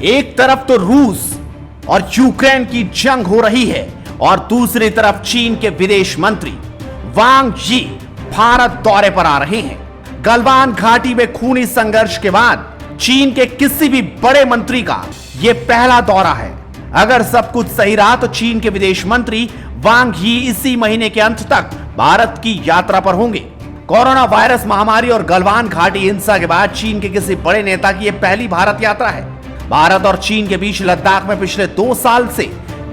एक तरफ तो रूस और यूक्रेन की जंग हो रही है और दूसरी तरफ चीन के विदेश मंत्री वांग यी भारत दौरे पर आ रहे हैं। गलवान घाटी में खूनी संघर्ष के बाद चीन के किसी भी बड़े मंत्री का यह पहला दौरा है। अगर सब कुछ सही रहा तो चीन के विदेश मंत्री वांग यी इसी महीने के अंत तक भारत की यात्रा पर होंगे। कोरोना वायरस महामारी और गलवान घाटी हिंसा के बाद चीन के किसी बड़े नेता की यह पहली भारत यात्रा है। भारत और चीन के बीच लद्दाख में पिछले 2 साल से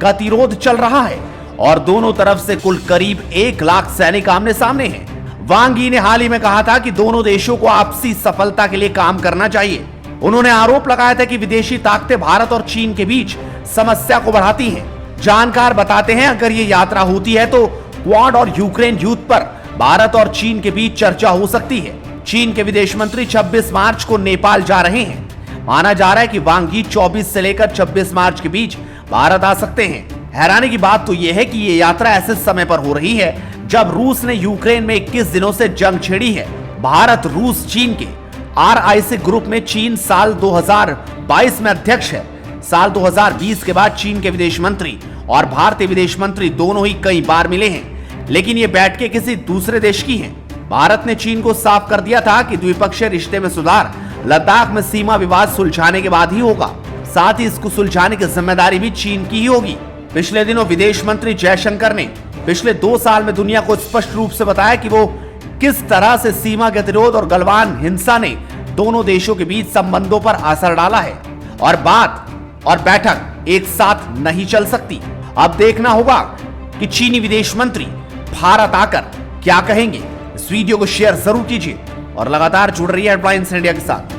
गतिरोध चल रहा है और दोनों तरफ से कुल करीब 1 लाख सैनिक आमने सामने हैं। वांग यी ने हाल ही में कहा था कि दोनों देशों को आपसी सफलता के लिए काम करना चाहिए। उन्होंने आरोप लगाया था कि विदेशी ताकतें भारत और चीन के बीच समस्या को बढ़ाती हैं। जानकार बताते हैं अगर ये यात्रा होती है तो क्वाड और यूक्रेन युद्ध पर भारत और चीन के बीच चर्चा हो सकती है। चीन के विदेश मंत्री 26 मार्च को नेपाल जा रहे हैं। माना जा रहा है कि वांग यी 24 से लेकर 26 मार्च के बीच भारत आ सकते हैं। हैरानी की बात तो यह है कि ये यात्रा ऐसे समय पर हो रही है जब रूस ने यूक्रेन में 21 दिनों से जंग छेड़ी है। भारत रूस चीन के RIC ग्रुप में चीन साल 2022 में अध्यक्ष है। साल 2020 के बाद चीन के विदेश मंत्री और भारतीय विदेश मंत्री दोनों ही कई बार मिले हैं, लेकिन ये बैठकें किसी दूसरे देश की हैं। भारत ने चीन को साफ कर दिया था कि द्विपक्षीय रिश्ते में सुधार लद्दाख में सीमा विवाद सुलझाने के बाद ही होगा। साथ ही इसको सुलझाने की जिम्मेदारी भी चीन की ही होगी। पिछले दिनों विदेश मंत्री जयशंकर ने पिछले 2 साल में दुनिया को स्पष्ट रूप से बताया कि वो किस तरह से सीमा गतिरोध और गलवान हिंसा ने दोनों देशों के बीच संबंधों पर असर डाला है और बात और बैठक एक साथ नहीं चल सकती। अब देखना होगा कि चीनी विदेश मंत्री भारत आकर क्या कहेंगे। इस वीडियो को शेयर जरूर कीजिए और लगातार जुड़ रही है हेडलाइंस इंडिया के साथ।